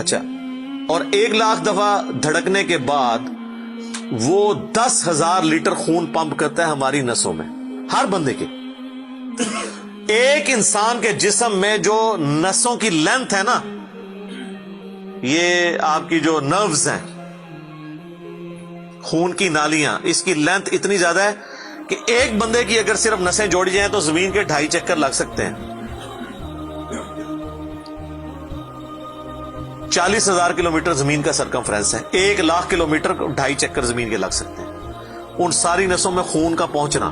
اچھا، اور 1,00,000 دفعہ دھڑکنے کے بعد وہ 10,000 لیٹر خون پمپ کرتا ہے ہماری نسوں میں، ہر بندے کے. ایک انسان کے جسم میں جو نسوں کی لینتھ ہے نا، یہ آپ کی جو نروز ہیں، خون کی نالیاں، اس کی لینتھ اتنی زیادہ ہے کہ ایک بندے کی اگر صرف نسیں جوڑی جائیں تو زمین کے 2.5 چکر لگ سکتے ہیں. 40,000 کلومیٹر زمین کا سرکمفرنس ہے، 1,00,000 کلومیٹر 2.5 چکر زمین کے لگ سکتے ہیں. ان ساری نسوں میں خون کا پہنچنا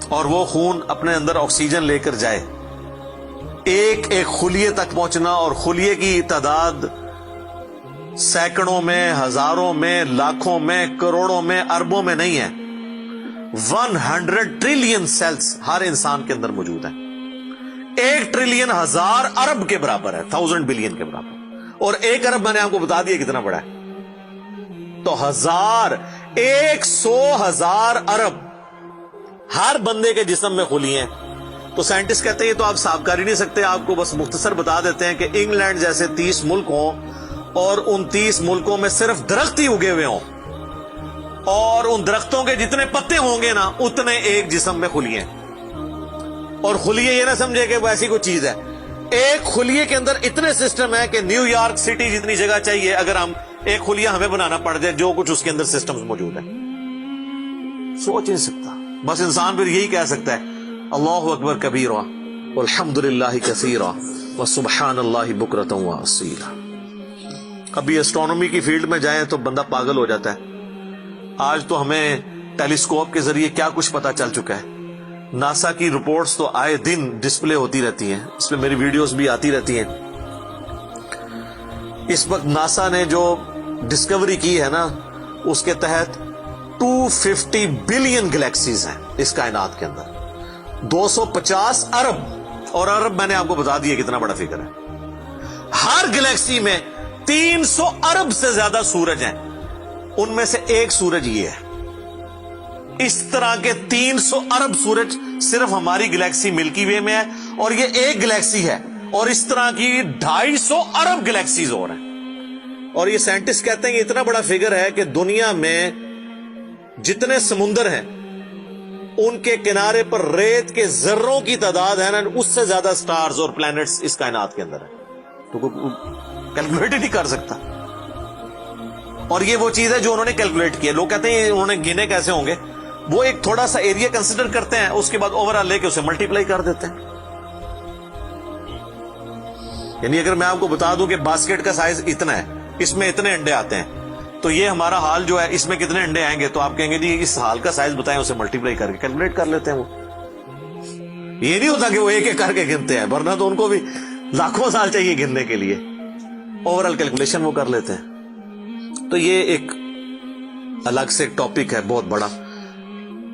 اور وہ خون اپنے اندر آکسیجن لے کر جائے، ایک ایک خلیے تک پہنچنا، اور خلیے کی تعداد سینکڑوں میں، ہزاروں میں، لاکھوں میں، کروڑوں میں، اربوں میں نہیں ہے. 100 ٹریلین سیلز ہر انسان کے اندر موجود ہیں. 1 ٹریلین 1000 ارب کے برابر ہے، 1000 بلین کے برابر. اور 1 ارب میں نے آپ کو بتا دیا کتنا بڑا ہے. تو 100,000 ارب ہر بندے کے جسم میں خلیے ہیں. تو سائنٹسٹ کہتے ہیں یہ تو آپ صاف کر ہی نہیں سکتے. آپ کو بس مختصر بتا دیتے ہیں کہ انگلینڈ جیسے 30 ملک ہوں اور ان 30 ملکوں میں صرف درخت ہی اگے ہوئے ہوں، اور ان درختوں کے جتنے پتے ہوں گے نا اتنے ایک جسم میں خلیے ہیں. اور خلیے یہ نہ سمجھے کہ وہ ایسی کوئی چیز ہے. ایک خلیے کے اندر اتنے سسٹم ہے کہ نیو یارک سٹی جتنی جگہ چاہیے اگر ہم ایک خلیہ ہمیں بنانا پڑ جائے، جو کچھ اس کے اندر سسٹم موجود ہے. سوچ نہیں سکتا. بس انسان پھر یہی کہہ سکتا ہے اللہ اکبر کبیرا والحمد للہ کثیرا وسبحان اللہ بکرۃ واصیلا. ابھی اسٹرانومی کی فیلڈ میں جائیں تو بندہ پاگل ہو جاتا ہے. آج تو ہمیں ٹیلیسکوپ کے ذریعے کیا کچھ پتا چل چکا ہے. ناسا کی رپورٹس تو آئے دن ڈسپلے ہوتی رہتی ہیں، اس میں میری ویڈیوز بھی آتی رہتی ہیں. اس وقت ناسا نے جو ڈسکوری کی ہے نا، اس کے تحت 250 بلین گلیکسیز ہیں اس کائنات کے اندر، 250 ارب. اور ارب میں نے آپ کو بتا دیا کتنا بڑا فگر ہے. ہر گلیکسی میں 300 ارب سے زیادہ سورج ہیں، ان میں سے ایک سورج یہ ہے. اس طرح کے 300 ارب سورج صرف ہماری گلیکسی ملکی وے میں ہے، اور یہ ایک گلیکسی ہے. اور اس طرح کی 250 ارب گلیکسیز اور ہیں. اور یہ سائنٹسٹ کہتے ہیں کہ اتنا بڑا فگر ہے کہ دنیا میں جتنے سمندر ہیں ان کے کنارے پر ریت کے ذروں کی تعداد ہے نا، اس سے زیادہ سٹارز اور پلانٹس اس کائنات کے اندر ہے. تو کوئی کیلکولیٹ ہی نہیں کر سکتا. اور یہ وہ چیز ہے جو انہوں نے کیلکولیٹ کی ہے. لوگ کہتے ہیں انہوں نے گنے کیسے ہوں گے. وہ ایک تھوڑا سا ایریا کنسیڈر کرتے ہیں، اس کے بعد اوور آل لے کے اسے ملٹیپلائی کر دیتے ہیں. یعنی اگر میں آپ کو بتا دوں کہ باسکٹ کا سائز اتنا ہے، اس میں اتنے انڈے آتے ہیں، تو یہ ہمارا حال جو ہے اس میں کتنے انڈے آئیں گے، تو آپ کہیں گے جی اس حال کا سائز بتائیں، اسے ملٹیپلائی کر کے کیلکولیٹ کر لیتے ہیں. وہ یہ نہیں ہوتا کہ وہ ایک ایک کر کے گنتے ہیں، ورنہ تو ان کو بھی لاکھوں سال چاہیے گننے کے لیے. اوور آل کیلکولیشن وہ کر لیتے ہیں. تو یہ ایک الگ سے ایک ٹاپک ہے بہت بڑا.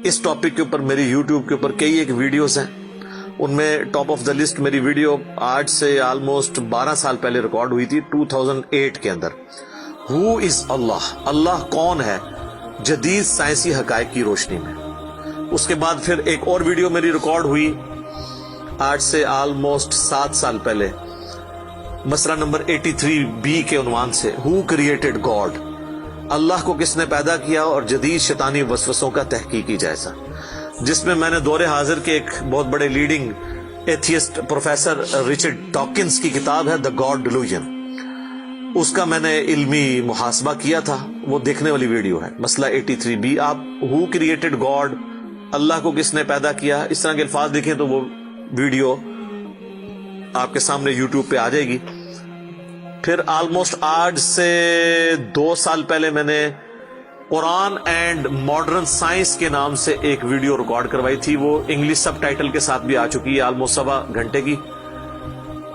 اس ٹاپک کے اوپر میری یوٹیوب کے اوپر کئی ایک ویڈیوز ہیں. ان میں ٹاپ آف دا لسٹ میری ویڈیو آج سے آلموسٹ 12 سال پہلے ریکارڈ ہوئی تھی، 2008 کے اندر. ہو از اللہ، اللہ کون ہے جدید سائنسی حقائق کی روشنی میں. اس کے بعد پھر ایک اور ویڈیو میری ریکارڈ ہوئی آج سے آلموسٹ 7 سال پہلے، مسئلہ نمبر 83B کے عنوان سے، ہو کریٹڈ گاڈ، اللہ کو کس نے پیدا کیا اور جدید شیطانی وسوسوں کا تحقیقی جائزہ، جس میں میں نے دور حاضر کے ایک بہت بڑے leading atheist professor Richard Dawkins کی کتاب ہے دا گاڈ ڈیلوژن، اس کا میں نے علمی محاسبہ کیا تھا. وہ دیکھنے والی ویڈیو ہے، مسئلہ 83B. آپ ہو کریٹڈ گاڈ، اللہ کو کس نے پیدا کیا، اس طرح کے الفاظ دیکھیں تو وہ ویڈیو آپ کے سامنے یوٹیوب پہ آ جائے گی. پھر آلموسٹ آج سے 2 سال پہلے میں نے قرآن اینڈ ماڈرن سائنس کے نام سے ایک ویڈیو ریکارڈ کروائی تھی. وہ انگلش سب ٹائٹل کے ساتھ بھی آ چکی ہے، آلموسٹ 1.25 گھنٹے کی.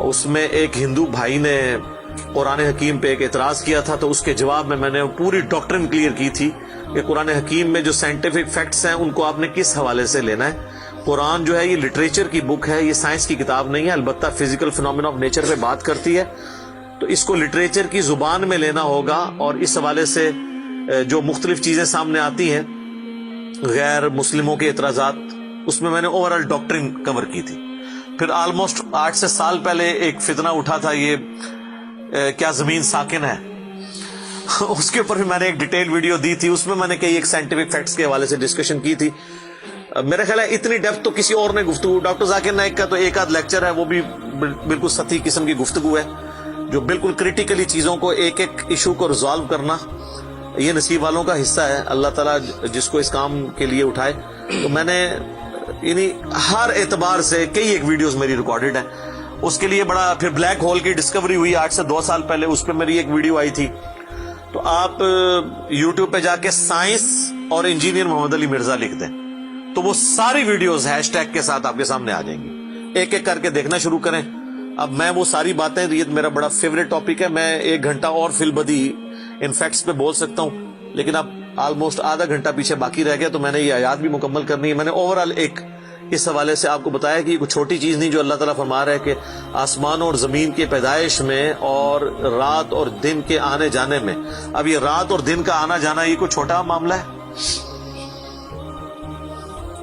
اس میں ایک ہندو بھائی نے قرآن حکیم پہ ایک اعتراض کیا تھا، تو اس کے جواب میں نے پوری ڈاکٹرن کلیئر کی تھی کہ قرآن حکیم میں جو سائنٹیفک فیکٹس ہیں ان کو آپ نے کس حوالے سے لینا ہے. قرآن جو ہے یہ لٹریچر کی بک ہے، یہ سائنس کی کتاب نہیں ہے. البتہ فزیکل فینومینا آف نیچر پہ بات کرتی ہے، تو اس کو لٹریچر کی زبان میں لینا ہوگا. اور اس حوالے سے جو مختلف چیزیں سامنے آتی ہیں، غیر مسلموں کے اعتراضات، اس میں نے اوور آل ڈاکٹرن کور کی تھی. پھر آلموسٹ 8 سے سال پہلے ایک فتنہ اٹھا تھا، یہ کیا زمین ساکن ہے، اس کے اوپر بھی میں نے ایک ڈیٹیل ویڈیو دی تھی. اس میں میں نے کئی ایک سائنٹیفک فیکٹس کے حوالے سے ڈسکشن کی تھی. میرا خیال ہے اتنی ڈیپتھ تو کسی اور نے گفتگو، ڈاکٹر ذاکر نائک کا تو ایک آدھ لیکچر ہے، وہ بھی بالکل سطحی قسم کی گفتگو ہے، جو بالکل کریٹیکلی چیزوں کو ایک ایک ایشو کو ریزالو کرنا یہ نصیب والوں کا حصہ ہے. اللہ تعالیٰ جس کو اس کام کے لیے اٹھائے. تو میں نے یعنی ہر اعتبار سے کئی ایک ویڈیوز میری ریکارڈڈ ہیں. اس کے لیے بڑا پھر بلیک ہول کی ڈسکوری ہوئی آج سے 2 سال پہلے، اس پہ میری ایک ویڈیو آئی تھی. تو آپ یوٹیوب پہ جا کے سائنس اور انجینئر محمد علی مرزا لکھ دیں تو وہ ساری ویڈیوز ہیش ٹیگ کے ساتھ آپ کے سامنے آ جائیں گی. ایک ایک کر کے دیکھنا شروع کریں. اب میں وہ ساری باتیں، یہ میرا بڑا فیوریٹ ٹاپک ہے، میں 1 گھنٹہ اور فی البدی ان فیکٹس پہ بول سکتا ہوں، لیکن اب آلموسٹ آدھا گھنٹہ پیچھے باقی رہ گیا تو میں نے یہ آیات بھی مکمل کرنی ہے. میں نے اوور آل ایک اس حوالے سے آپ کو بتایا کہ یہ کوئی چھوٹی چیز نہیں جو اللہ تعالیٰ فرما رہا ہے کہ آسمانوں اور زمین کے پیدائش میں اور رات اور دن کے آنے جانے میں. اب یہ رات اور دن کا آنا جانا یہ کوئی چھوٹا معاملہ ہے؟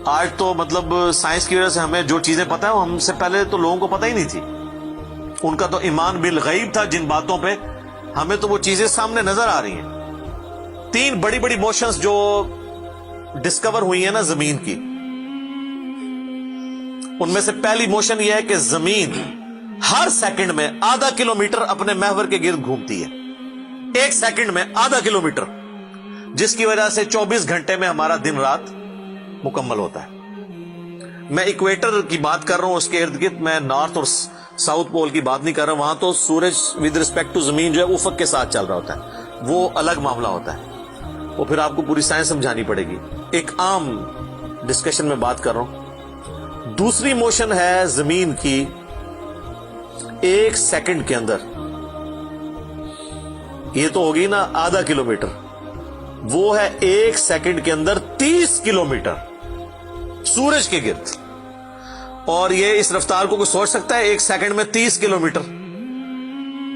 آج تو مطلب سائنس کی وجہ سے ہمیں جو چیزیں پتہ ہیں وہ ہم سے پہلے تو لوگوں کو پتہ ہی نہیں تھی. ان کا تو ایمان بالغیب تھا جن باتوں پہ، ہمیں تو وہ چیزیں سامنے نظر آ رہی ہیں. 3 بڑی بڑی موشنز جو ڈسکور ہوئی ہیں نا زمین کی، ان میں سے پہلی موشن یہ ہے کہ زمین ہر سیکنڈ میں آدھا کلومیٹر اپنے محور کے گرد گھومتی ہے. 1 سیکنڈ میں آدھا کلومیٹر، جس کی وجہ سے 24 گھنٹے میں ہمارا دن رات مکمل ہوتا ہے. میں ایکویٹر کی بات کر رہا ہوں، اس کے ارد گرد، میں نارتھ اور ساؤتھ پول کی بات نہیں کر رہا ہوں. وہاں تو سورج ود ریسپیکٹ ٹو زمین جو ہے افق کے ساتھ چل رہا ہوتا ہے، وہ الگ معاملہ ہوتا ہے. وہ پھر آپ کو پوری سائنس سمجھانی پڑے گی. ایک عام ڈسکشن میں بات کر رہا ہوں. دوسری موشن ہے زمین کی 1 سیکنڈ کے اندر، یہ تو ہوگی نا آدھا کلومیٹر، وہ ہے 1 سیکنڈ کے اندر 30 کلومیٹر سورج کے گرد. اور یہ اس رفتار کو کوئی سوچ سکتا ہے؟ 1 سیکنڈ میں 30 کلومیٹر،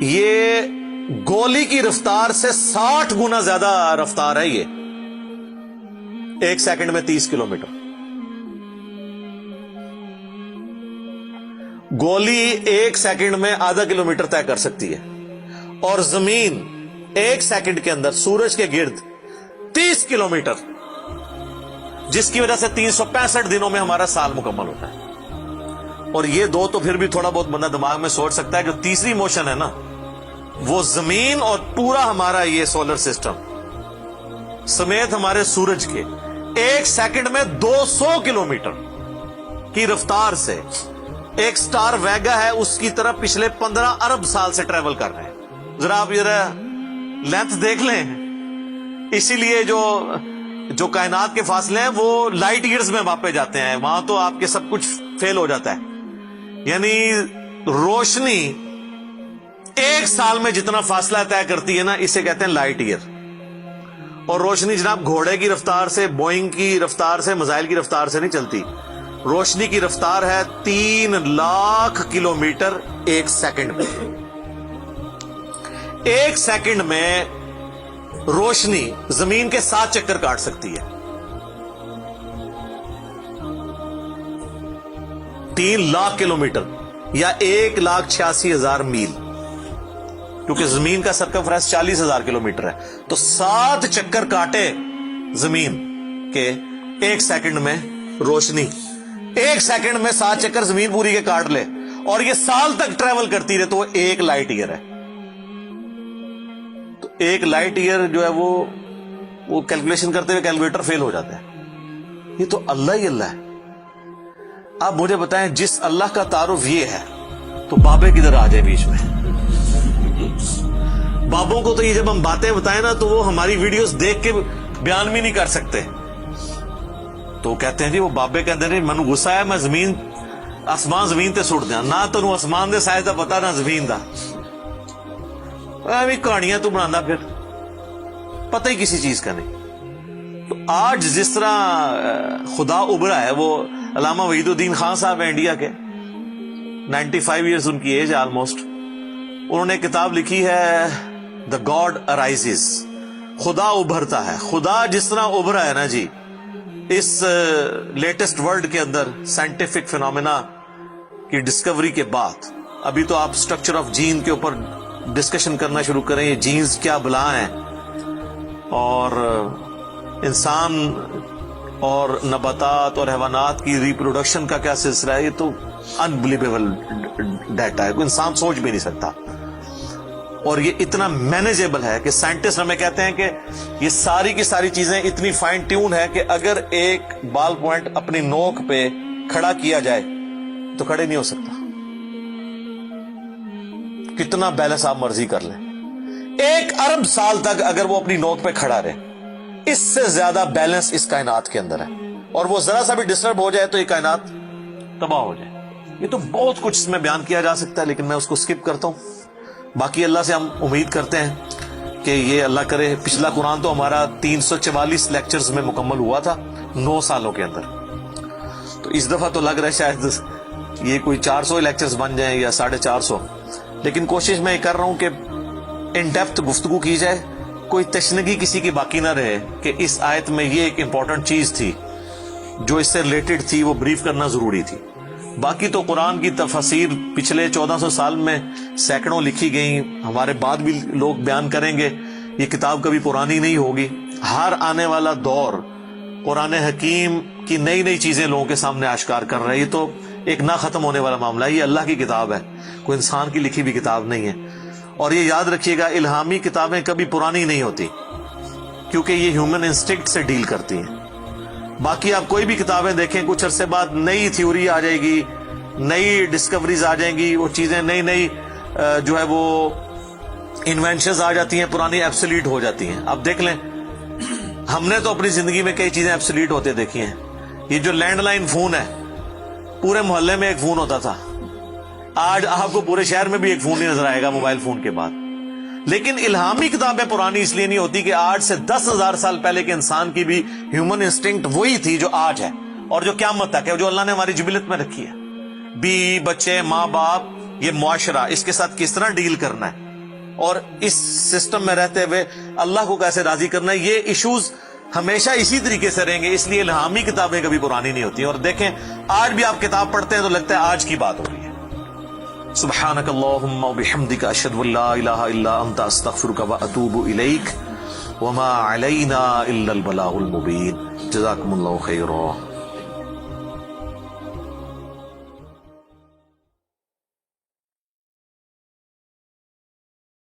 یہ گولی کی رفتار سے 60 گنا زیادہ رفتار ہے. یہ 1 سیکنڈ میں 30 کلومیٹر. گولی 1 سیکنڈ میں آدھا کلومیٹر طے کر سکتی ہے، اور زمین 1 سیکنڈ کے اندر سورج کے گرد 30 کلومیٹر، جس کی وجہ سے 365 دنوں میں ہمارا سال مکمل ہوتا ہے. اور یہ 2 تو پھر بھی تھوڑا بہت بندہ دماغ میں سوچ سکتا ہے. جو تیسری موشن ہے نا، وہ زمین اور پورا ہمارا یہ سولر سسٹم سمیت ہمارے سورج کے 1 سیکنڈ میں 200 کلومیٹر کی رفتار سے ایک سٹار ویگا ہے اس کی طرف پچھلے 15 ارب سال سے ٹریول کر رہے ہیں. ذرا آپ لینتھ دیکھ لیں. اسی لیے جو کائنات کے فاصلے ہیں وہ لائٹ ایئرز میں ماپے جاتے ہیں. وہاں تو آپ کے سب کچھ فیل ہو جاتا ہے. یعنی روشنی 1 سال میں جتنا فاصلہ طے کرتی ہے نا، اسے کہتے ہیں لائٹ ایئر. اور روشنی جناب گھوڑے کی رفتار سے، بوئنگ کی رفتار سے، میزائل کی رفتار سے نہیں چلتی. روشنی کی رفتار ہے 3 لاکھ کلومیٹر 1 سیکنڈ میں. 1 سیکنڈ میں روشنی زمین کے 7 چکر کاٹ سکتی ہے. 3 لاکھ کلومیٹر یا 1,86,000 میل، کیونکہ زمین کا سرکمفرنس 40,000 کلومیٹر ہے. تو 7 چکر کاٹے زمین کے 1 سیکنڈ میں روشنی، 1 سیکنڈ میں 7 چکر زمین پوری کے کاٹ لے، اور یہ سال تک ٹریول کرتی رہے، تو وہ 1 لائٹ ایئر ہے. تو 1 لائٹ ایئر جو ہے وہ کیلکولیشن کرتے ہوئے کیلکولیٹر فیل ہو جاتا ہے. یہ تو اللہ ہی اللہ ہے. آپ مجھے بتائیں، جس اللہ کا تعارف یہ ہے تو بابے کدھر آ جائے بیچ میں؟ بابوں کو تو یہ جب ہم باتیں بتائیں نا تو وہ ہماری ویڈیوز دیکھ کے بیان بھی نہیں کر سکتے. تو کہتے ہیں جی وہ بابے کہتے ہیں منو غصہ ہے، میں آسمان زمین تے سٹ دیا. نہ تو آسمان دے سائز دا پتا نہ زمین دا، کہانیاں تو بنا پھر پتہ ہی کسی چیز کا نہیں. تو آج جس طرح خدا ابھرا ہے، وہ علامہ وحید الدین خان صاحب ہیں انڈیا کے، 95 ایئرز ان کی ایج ہے آلموسٹ. انہوں نے کتاب لکھی ہے دا گاڈ ارائزز، خدا ابھرتا ہے. خدا جس طرح ابھرا ہے نا جی اس لیٹسٹ ورلڈ کے اندر سائنٹیفک فینومینا کی ڈسکوری کے بعد، ابھی تو آپ سٹرکچر آف جین کے اوپر ڈسکشن کرنا شروع کریں یہ جینز کیا بلا ہیں اور انسان اور نباتات اور حیوانات کی ریپروڈکشن کا کیا سلسلہ ہے، یہ تو انبلیویبل ڈیٹا ہے، کوئی انسان سوچ بھی نہیں سکتا. اور یہ اتنا مینیجیبل ہے کہ سائنٹسٹ ہمیں کہتے ہیں کہ یہ ساری کی ساری چیزیں اتنی فائن ٹیون ہے کہ اگر ایک بال پوائنٹ اپنی نوک پہ کھڑا کیا جائے تو کھڑے نہیں ہو سکتا، کتنا بیلنس آپ مرضی کر لیں. 1 ارب سال تک اگر وہ اپنی نوک پہ کھڑا رہے، اس سے زیادہ بیلنس اس کائنات کے اندر ہے، اور وہ ذرا سا بھی ڈسٹرب ہو جائے تو یہ کائنات تباہ ہو جائے. یہ تو بہت کچھ اس میں بیان کیا جا سکتا ہے لیکن میں اس کو سکپ کرتا ہوں. باقی اللہ سے ہم امید کرتے ہیں کہ یہ اللہ کرے. پچھلا قرآن تو ہمارا 344 لیکچرز میں مکمل ہوا تھا 9 سالوں کے اندر، تو اس دفعہ تو لگ رہا ہے شاید یہ کوئی 400 لیکچرز بن جائیں یا 450. لیکن کوشش میں یہ کر رہا ہوں کہ ان ڈیپتھ گفتگو کی جائے، کوئی تشنگی کسی کی باقی نہ رہے کہ اس آیت میں یہ ایک امپورٹنٹ چیز تھی جو اس سے ریلیٹڈ تھی، وہ بریف کرنا ضروری تھی. باقی تو قرآن کی تفاسیر پچھلے 1400 سال میں سینکڑوں لکھی گئیں، ہمارے بعد بھی لوگ بیان کریں گے. یہ کتاب کبھی پرانی نہیں ہوگی. ہر آنے والا دور قرآن حکیم کی نئی نئی چیزیں لوگوں کے سامنے آشکار کر رہا ہے. یہ تو ایک نہ ختم ہونے والا معاملہ ہے. یہ اللہ کی کتاب ہے، کوئی انسان کی لکھی ہوئی کتاب نہیں ہے. اور یہ یاد رکھیے گا، الہامی کتابیں کبھی پرانی نہیں ہوتی کیونکہ یہ ہیومن انسٹنکٹ سے ڈیل کرتی ہیں. باقی آپ کوئی بھی کتابیں دیکھیں، کچھ عرصے بعد نئی تھیوری آ جائے گی، نئی ڈسکوریز آ جائیں گی، وہ چیزیں نئی جو ہے وہ انوینشنز آ جاتی ہیں، پرانی ایبسلیٹ ہو جاتی ہیں. آپ دیکھ لیں، ہم نے تو اپنی زندگی میں کئی چیزیں ایبسلیٹ ہوتے دیکھی ہیں. یہ جو لینڈ لائن فون ہے، پورے محلے میں ایک فون ہوتا تھا، آج آپ کو پورے شہر میں بھی ایک فون ہی نظر آئے گا موبائل فون کے بعد. لیکن الہامی کتابیں پرانی اس لیے نہیں ہوتی کہ آج سے 10,000 سال پہلے کے انسان کی بھی ہیومن انسٹنکٹ وہی تھی جو آج ہے اور جو قیامت تک ہے، جو اللہ نے ہماری جبلت میں رکھی ہے. بیوی بچے ماں باپ، یہ معاشرہ، اس کے ساتھ کس طرح ڈیل کرنا ہے اور اس سسٹم میں رہتے ہوئے اللہ کو کیسے راضی کرنا ہے، یہ ایشوز ہمیشہ اسی طریقے سے رہیں گے. اس لیے الہامی کتابیں کبھی پرانی نہیں ہوتی. اور دیکھیں، آج بھی آپ کتاب پڑھتے ہیں تو لگتا ہے آج کی بات ہو رہی ہے. سبحانک اللہم وبحمدک، اشہد ان لا الہ الا انت، استغفرک واتوب الیک، وما علینا الا البلاغ المبین. جزاکم اللہ خیرا.